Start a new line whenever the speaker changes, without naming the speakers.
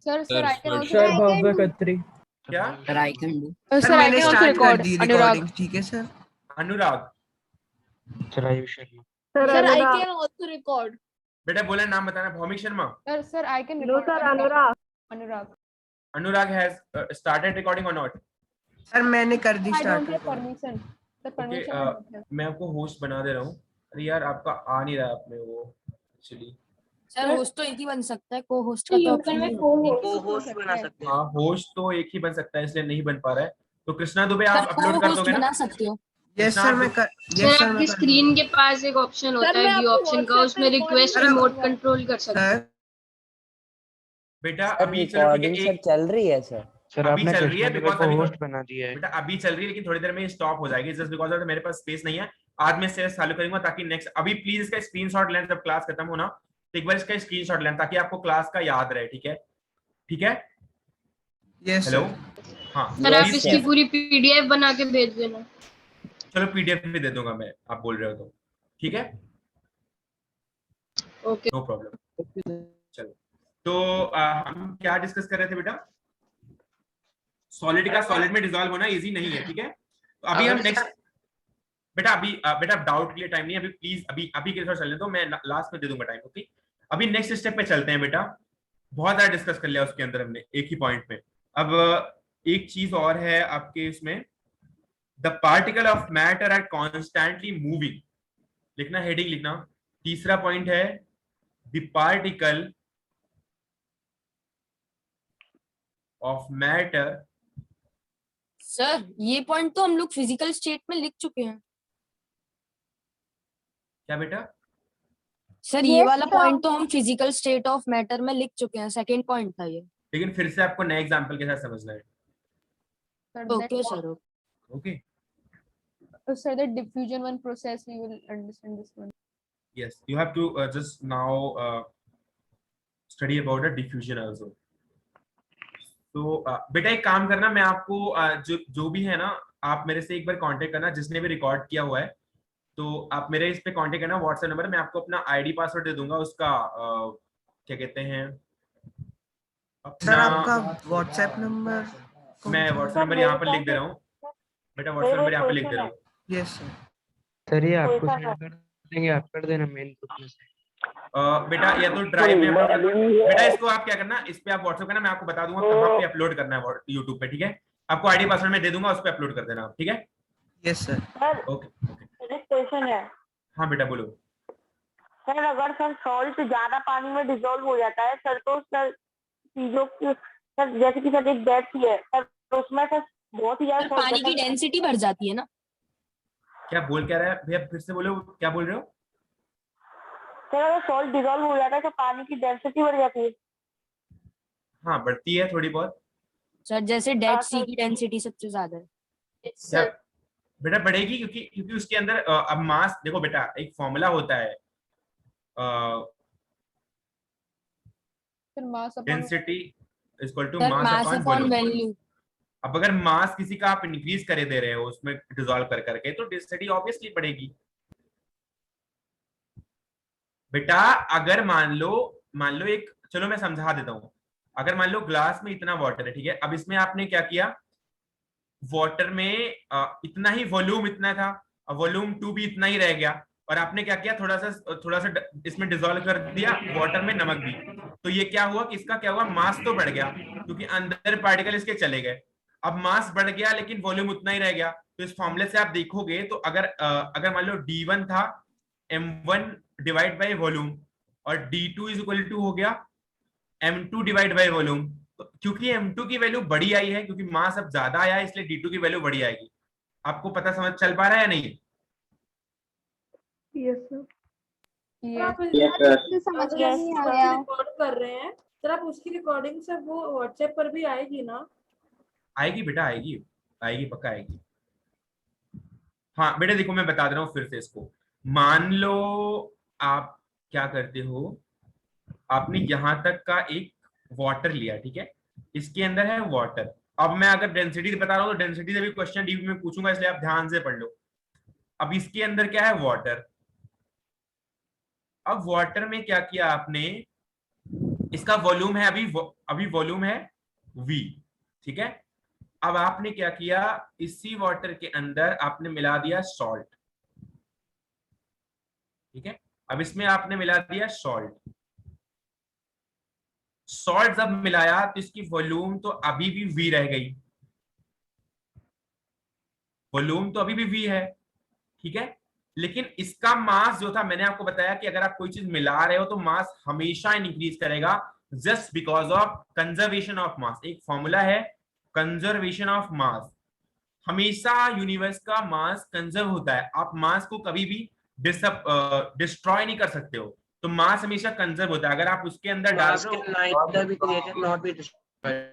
Sir, I can also.
Sir Bhavya Khatri.
क्या
sir I can do.
Sir, I
मैंने
can also
start कर
record.
दी
Anurag.
Recording, ठीक है sir.
Anurag?
Sir Ayush Sharma.
Sir, I can also record.
बेटा बोले नाम बताना। Bhaumik Sharma?
Sir, I can
No,
record.
sir, Anurag.
Anurag.
Anurag has started recording or not?
Sir मैंने कर दी
I don't
start.
have permission. The permission I don't have.
मैं आपको host बना दे रहा हूँ। अरे यार आपका आ नहीं रहा है अपने वो एक्चुअली।
सर होस्ट तो एक ही बन सकता है, को होस्ट का
So
तो
you
ऑप्शन
can
नहीं
make
है।
co-host
बना सकते हैं।
हाँ होस्ट तो एक ही बन सकता है, इसलिए नहीं बन पा रहा है। तो कृष्णा दुबे आप
सर
अपलोड
को
कर
होस्ट
दोगे ना?
बना सकते हो।
यस सर मैं कर,
सर
यस सर
आपकी
मैं
स्क्रीन के पास एक ऑप्शन होता है व्यू ऑप्शन का, उसमें रिक्वेस्ट रिमोट कंट्रोल कर सकते हैं।
सर
बेटा
सर
अभी चलो ठीक
रिकॉर्डिंग
है,
सर
एक
चल रही है सर।
सर
अभी
आपने
चल रही है
कृष्णा दुबे
बिकॉज
को
अभी
होस्ट बना दिया है।
बेटा अभी चल रही है लेकिन थोड़ी देर में स्टॉप हो जाएगी जस्ट बिकॉज ऑफ मेरे पास स्पेस नहीं है। आज मैं इससे चालू करूंगा ताकि नेक्स्ट, अभी प्लीज इसका स्क्रीनशॉट लें जब क्लास खत्म हो ना, तो एक बार इसका स्क्रीनशॉट लें ताकि आपको क्लास का याद रहे। ठीक है, ठीक है।
यस
हेलो, हाँ
सर आप
Yes,
इसकी
sir.
पूरी पीडीएफ बना के भेज देना।
चलो पीडीएफ भी दे दूंगा मैं, आप बोल रहे हो तो ठीक है,
ओके
नो प्रॉब्लम। चलो तो हम क्या डिस्कस कर रहे थे बेटा? सॉलिड का सॉलिड में डिसॉल्व होना इजी नहीं है। ठीक है, तो अभी हम नेक्स्ट बेटा बेटा डाउट के लिए टाइम नहीं है अभी, प्लीज अभी के साथ चलने दो, मैं लास्ट में दे दूंगा टाइम। ओके, अभी नेक्स्ट स्टेप पे चलते हैं बेटा। बहुत ज्यादा डिस्कस कर लिया उसके अंदर हमने एक ही पॉइंट पे। अब एक चीज और है आपके इसमें, the particle of matter are constantly moving, लिखना, हेडिंग लिखना। तीसरा पॉइंट है the particle of matter.
Sir ये पॉइंट तो हम लोग फिजिकल स्टेट में लिख चुके हैं।
क्या बेटा?
सर ये वाला पॉइंट तो हम फिजिकल स्टेट ऑफ मैटर में लिख चुके हैं, सेकंड पॉइंट था ये।
लेकिन फिर से आपको नए एग्जांपल के साथ समझना है।
Sir,
okay sir.
Okay,
Sir, the diffusion one process we will understand this one.
yes, you have to just now study about the diffusion also. तो बेटा एक काम करना, मैं आपको जो भी है ना, आप मेरे से एक बार कांटेक्ट करना, जिसने भी रिकॉर्ड किया हुआ है तो आप मेरे इस पे कांटेक्ट करना, व्हाट्सएप नंबर, मैं आपको अपना आईडी पासवर्ड दे दूंगा, उसका क्या कहते हैं
सर आपका व्हाट्सएप नंबर?
मैं व्हाट्सएप नंबर यहाँ पर लिख दे रहा हूँ बेटा, व्हाट्सएप नंबर यहाँ पर लिख दे रहा हूँ।
Yes sir.
सर ये आपको सेंड कर देंगे, आप कर देना मेल ग्रुप में से।
बेटा या तो ड्राइव में बेटा इसको आप क्या करना, इस पे आप व्हाट्सएप करना, मैं आपको बता दूंगा कहाँ पे अपलोड करना है यूट्यूब पे। ठीक है, आपको आईडी पासवर्ड में दे दूंगा, उस पे अपलोड कर देना आप। ठीक है,
yes sir.
Okay okay.
Question है
हाँ बेटा बोलो।
सर, अगर सर सॉल्ट ज्यादा पानी में डिसॉल्व हो जाता है सर, तो सर चीजों की सर जैसे कि सर एक गैस ही है सर, तो उसमें सर बहुत ही
सर
ज्यादा
पानी की डेंसिटी बढ़ जाती है ना।
क्या बोल क्या रहा है भैया, फिर से बोलो, क्या बोल रहे हो?
सर अगर सॉल्ट डिसॉल्व हो जाता है तो पानी की डेंसिटी बढ़ जाती है।
हाँ बढ़ती है थोड़ी बहुत।
सर जैसे डेड सी की डेंसिटी सबसे ज्यादा है।
क्या बेटा बढ़ेगी? क्योंकि उसके अंदर अब मास, देखो बेटा एक फॉर्मूला होता है density equal to mass upon volume. अब अगर मास किसी का आप इंक्रीज करे दे रहे हो उसमें डिसॉल्व कर करके, तो डेंसिटी ऑब्वियसली बढ़ेगी। बेटा अगर मान लो एक, चलो मैं समझा देता हूं, अगर मान लो ग्लास में इतना वाटर है, ठीक है, अब इसमें आपने क्या किया, वाटर में इतना ही वॉल्यूम इतना था, वॉल्यूम 2 भी इतना ही रह गया, और आपने क्या किया, थोड़ा सा इसमें डिसॉल्व कर दिया वाटर में नमक भी, तो ये क्या हुआ कि इसका क्या हुआ, मास तो बढ़ गया क्योंकि अंदर पार्टिकल इसके चले गए। अब मास बढ़ गया लेकिन वॉल्यूम उतना ही रह गया, तो इस फॉर्मूले से आप देखोगे तो अगर मान लो D1 था m1 डिवाइड बाय वॉल्यूम और D2 इज इक्वल टू हो गया m2 डिवाइड बाय वॉल्यूम, तो क्योंकि m2 की वैल्यू बड़ी आई है, क्योंकि मास अब ज्यादा आया है, इसलिए D2 की वैल्यू बड़ी आएगी। आपको पता समझ चल पा रहा है या नहीं?
Yes sir.
समझ नहीं आया।
रिकॉर्ड कर रहे हैं सर, आप उसकी रिकॉर्डिंग सब वो व्हाट्सएप पर भी आएगी ना?
आएगी बेटा, आएगी पक्का आएगी। हाँ बेटा देखो मैं बता दे रहा हूँ फिर से इसको। मान लो आप क्या करते हो, आपने यहां तक का एक वाटर लिया, ठीक है, इसके अंदर है वाटर। अब मैं अगर डेंसिटी बता रहा हूँ तो डेंसिटी से भी क्वेश्चन डी में पूछूंगा, इसलिए आप ध्यान से पढ़ लो। अब इसके अंदर क्या है, वाटर। अब वाटर में क्या किया आपने, इसका वॉल्यूम है अभी वॉल्यूम है V, ठीक है। अब आपने क्या किया, इसी वाटर के अंदर आपने मिला दिया सॉल्ट, ठीक है। अब इसमें आपने मिला दिया सॉल्ट जब मिलाया तो इसकी वॉल्यूम तो अभी भी V रह गई, वॉल्यूम तो अभी भी V है, ठीक है। लेकिन इसका मास जो था, मैंने आपको बताया कि अगर आप कोई चीज मिला रहे हो तो मास हमेशा इंक्रीज करेगा, just because of conservation of mass. एक फॉर्मूला है कंजर्वेशन ऑफ मास, हमेशा यूनिवर्स का मास कंजर्व होता है, आप मास को कभी भी डिस्ट्रॉय नहीं कर सकते हो, तो मास हमेशा कंजर्व होता है। अगर आप उसके अंदर डाल
Mass
रहे
can neither be created nor be destroyed.